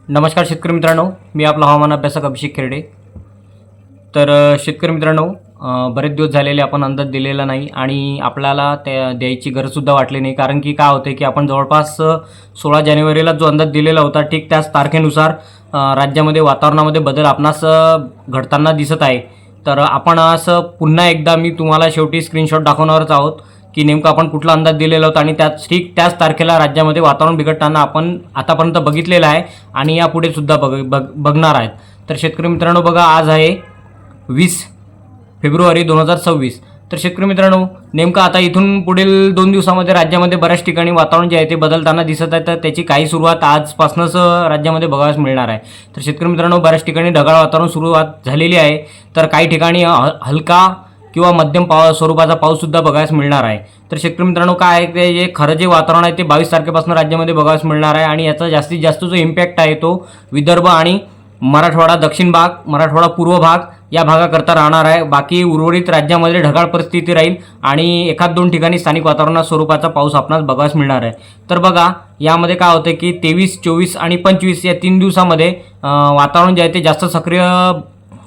नमस्कार शेतकरी मित्रांनो, मी आपला हवामान अभ्यासक अभिषेक खेरडे. तर शेतकरी मित्रांनो, बरेच दिवस झालेले आपण अंदाज दिलेला नाही आणि आपल्याला त्या द्यायची गरजसुद्धा वाटली नाही. कारण की काय होतं की आपण जवळपास 16 जानेवारीला जो अंदाज दिलेला होता ठीक त्याच तारखेनुसार राज्यामध्ये वातावरणामध्ये बदल आपणास घडताना दिसत आहे. तर आपण असं पुन्हा एकदा मी तुम्हाला शेवटी स्क्रीनशॉट दाखवणारच आहोत की नेमकं आपण कुठला अंदाज दिलेला होता आणि त्याच तारखेला राज्यामध्ये वातावरण बिघडताना आपण आतापर्यंत बघितलेलं आहे आणि यापुढे सुद्धा बघणार आहेत. तर शेतकरी मित्रांनो बघा, आज आहे 20 फेब्रुवारी 2026. तर शेतकरी मित्रांनो, नेमकं आता इथून पुढील 2 दिवसामध्ये राज्यामध्ये बऱ्याच ठिकाणी वातावरण जे आहे ते बदलताना दिसत आहे. तर त्याची काही सुरुवात आजपासूनच राज्यामध्ये बघायला मिळणार आहे. तर शेतकरी मित्रांनो, बऱ्याच ठिकाणी ढगाळ वातावरण सुरुवात झालेली आहे. तर काही ठिकाणी हलका किंवा मध्यम स्वरूपाचा पाऊससुद्धा बघायला मिळणार आहे. तर शेतकरी मित्रांनो, काय आहे ते जे खरं जे वातावरण आहे ते 22 तारखेपासून राज्यामध्ये बघायला मिळणार आहे आणि याचा जास्तीत जास्त जो इम्पॅक्ट आहे तो विदर्भ आणि मराठवाडा दक्षिण भाग, मराठवाडा पूर्व भाग या भागाकरता राहणार आहे. बाकी उर्वरित राज्यामध्ये ढगाळ परिस्थिती राहील आणि एखाद 2 ठिकाणी स्थानिक वातावरण स्वरूपाचा पाऊस आपणास बघायला मिळणार आहे. तर बघा, यामध्ये काय होतं की 23, 24 आणि 25 या 3 दिवसामध्ये वातावरण जे आहे ते जास्त सक्रिय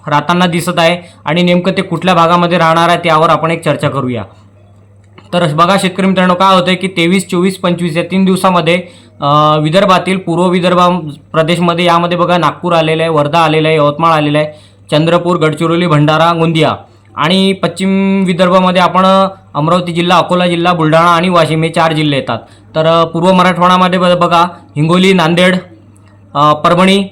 राहताना दिसत आहे आणि नेमकं ते कुठल्या भागामध्ये राहणार आहे त्यावर आपण एक चर्चा करूया. तर बघा शेतकरी मित्रांनो, काय होतं की 23, 24, 25 या 3 दिवसामध्ये विदर्भातील पूर्व विदर्भ प्रदेशमध्ये यामध्ये बघा नागपूर आलेलं आहे, वर्धा आलेलं आहे, यवतमाळ आलेलं आहे, चंद्रपूर, गडचिरोली, भंडारा, गोंदिया आणि पश्चिम विदर्भामध्ये आपण अमरावती जिल्हा, अकोला जिल्हा, बुलढाणा आणि वाशिम हे 4 जिल्हे येतात. तर पूर्व मराठवाड्यामध्ये बघा हिंगोली, नांदेड, परभणी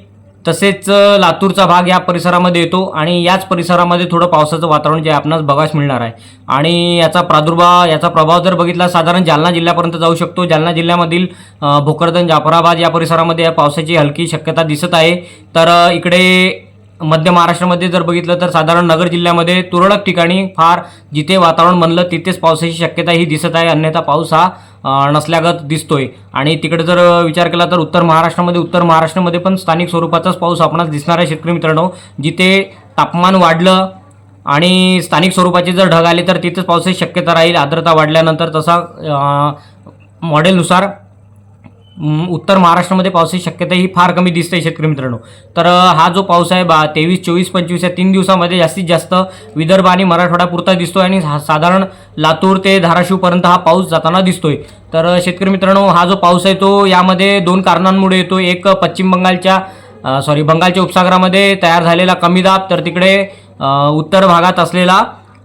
तसेच लातूरचा भाग या परिसरामध्ये येतो आणि याच परिसरामध्ये थोडं पावसाचं वातावरण जे आपणास बघायला मिळणार आहे. आणि याचा प्रभाव जर बघितला साधारण जालना जिल्ह्यापर्यंत जाऊ शकतो. जालना जिल्ह्यामधील भोकरदन, जाफराबाद या परिसरामध्ये पावसाची हलकी शक्यता दिसत आहे. तर इकडे मध्य महाराष्ट्रामध्ये जर बघितलं तर साधारण नगर जिल्ह्यामध्ये तुरळक ठिकाणी फार जिथे वातावरण बनलं तिथेच पावसाची शक्यता ही दिसत आहे, अन्यथा पाऊस हा नसल्यागत दिसतोय. आणि तिकडे जर विचार केला तर उत्तर महाराष्ट्रामध्ये पण स्थानिक स्वरूपाचाच पाऊस आपणास दिसणार आहे. शेतकरी मित्रांनो, जिथे तापमान वाढलं आणि स्थानिक स्वरूपाचे जर ढग आले तर तिथेच पावसाची शक्यता राहील. आर्द्रता वाढल्यानंतर तसा मॉडेलनुसार उत्तर महाराष्ट्रामध्ये पावसाची शक्यता ही फार कमी दिसते शेतकरी मित्रांनो. तर हा जो पाऊस आहे 23, 24, 25 या 3 दिवसामध्ये जास्तीत जास्त विदर्भ आणि मराठवाड्यापुरता दिसतोय आणि साधारण लातूर ते धाराशिवपर्यंत हा पाऊस जाताना दिसतोय. तर शेतकरी मित्रांनो, हा जो पाऊस आहे तो यामध्ये 2 कारणांमुळे येतो. एक बंगालच्या उपसागरामध्ये तयार झालेला कमी दाब, तर तिकडे उत्तर भागात असलेला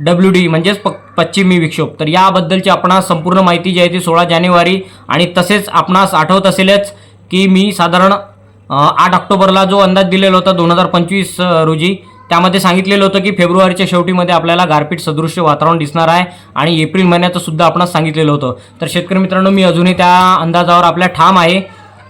WD म्हणजेच पश्चिमी विक्षोभ. तर याबद्दलची आपणास संपूर्ण माहिती जी आहे ती 16 जानेवारी आणि तसेच आपणास आठवत असेलच की मी साधारण 8 ऑक्टोबरला जो अंदाज दिलेला होता 2025 रोजी, त्यामध्ये सांगितलेलं होतं की फेब्रुवारीच्या शेवटीमध्ये आपल्याला गारपीट सदृश्य वातावरण दिसणार आहे आणि एप्रिल महिन्याचं सुद्धा आपणास सांगितलेलं होतं. तर शेतकरी मित्रांनो, मी अजूनही त्या अंदाजावर आपल्या ठाम आहे.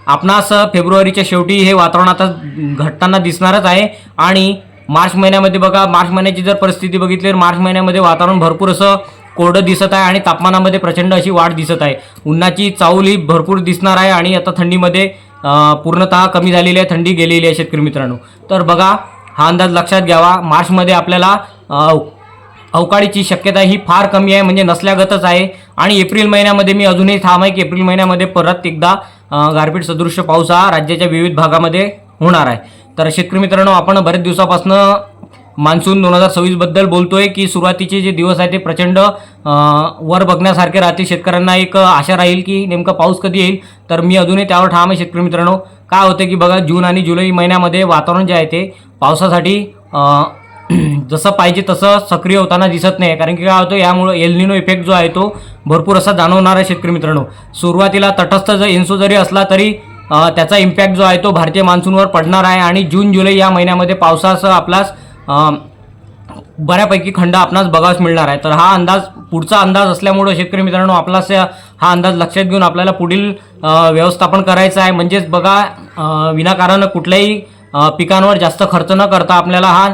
आपणास फेब्रुवारीच्या शेवटी हे वातावरण आता घडताना दिसणारच आहे. आणि मार्च महिन्यामध्ये बघा, मार्च महिन्याची जर परिस्थिती बघितली तर मार्च महिन्यामध्ये वातावरण भरपूर असं कोरडं दिसत आहे आणि तापमानामध्ये प्रचंड अशी वाढ दिसत आहे. उन्हाची चाहूल ही भरपूर दिसणार आहे आणि आता थंडीमध्ये पूर्णतः कमी झालेली आहे, थंडी गेलेली आहे शेतकरी मित्रांनो. तर बघा, हा अंदाज लक्षात घ्यावा. मार्चमध्ये आपल्याला अवकाळीची शक्यता ही फार कमी आहे, म्हणजे नसल्यागतच आहे. आणि एप्रिल महिन्यामध्ये मी अजूनही ठाम आहे की एप्रिल महिन्यामध्ये परत एकदा गारपीट सदृश्य पाऊस हा राज्याच्या विविध भागामध्ये होणार आहे. तर शेतकरी मित्रांनो, आपण बरेच दिवसापासून मान्सून 2026 बद्दल बोलतोय की सुरुवातीचे जे दिवस आहे ते प्रचंड वर बघण्यासारखे राहतील. शेतकऱ्यांना एक आशा राहील की नेमका पाऊस कधी येईल. तर मी अजूनही त्यावर ठाम आहे शेतकरी मित्रांनो. काय होतं की बघा, जून आणि जुलै महिन्यामध्ये वातावरण जे आहे ते पावसासाठी जसं पाहिजे तसं सक्रिय होताना दिसत नाही. कारण की काय होतं, यामुळे एल निनो इफेक्ट जो आहे तो भरपूर असा जाणवणार आहे शेतकरी मित्रांनो. सुरुवातीला तटस्थ एन्सो जरी असला तरी त्याचा इम्पॅक्ट जो आहे तो भारतीय मान्सूनवर पडणार आहे आणि जून जुलै या महिन्यामध्ये पावसासह आपल्यास बऱ्यापैकी खंड आपणास बघायला मिळणार आहे. तर हा पुढचा अंदाज असल्यामुळे शेतकरी मित्रांनो, आपल्यास हा अंदाज लक्षात घेऊन आपल्याला पुढील व्यवस्थापन करायचं आहे. म्हणजेच बघा, विनाकारण कुठल्याही पिकांवर जास्त खर्च न करता आपल्याला हा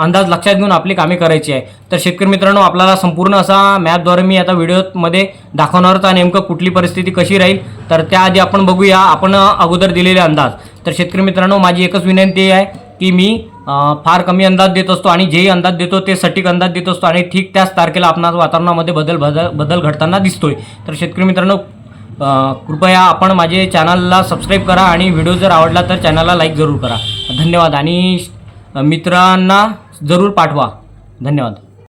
अंदाज लक्षात घेऊन आपली कामे करायची आहे. तर शेतकरी मित्रांनो, आपल्याला संपूर्ण असा मॅपद्वारे मी आता व्हिडिओमध्ये दाखवणार आहे नेमकं कुठली परिस्थिती कशी राहील. तर त्याआधी आपण बघूया आपण अगोदर दिलेले अंदाज. तर शेतकरी मित्रांनो, माझी एकच विनंती आहे की मी फार कमी अंदाज देत असतो आणि जेही अंदाज देतो ते सटीक अंदाज देत असतो आणि ठीक त्याच तारखेला आपणास वातावरणामध्ये बदल घडताना दिसतोय. तर शेतकरी मित्रांनो, कृपया आपण माझे चॅनलला सबस्क्राईब करा आणि व्हिडिओ जर आवडला तर चॅनलला लाईक जरूर करा. धन्यवाद आणि मित्रांना जरूर पाठवा. धन्यवाद.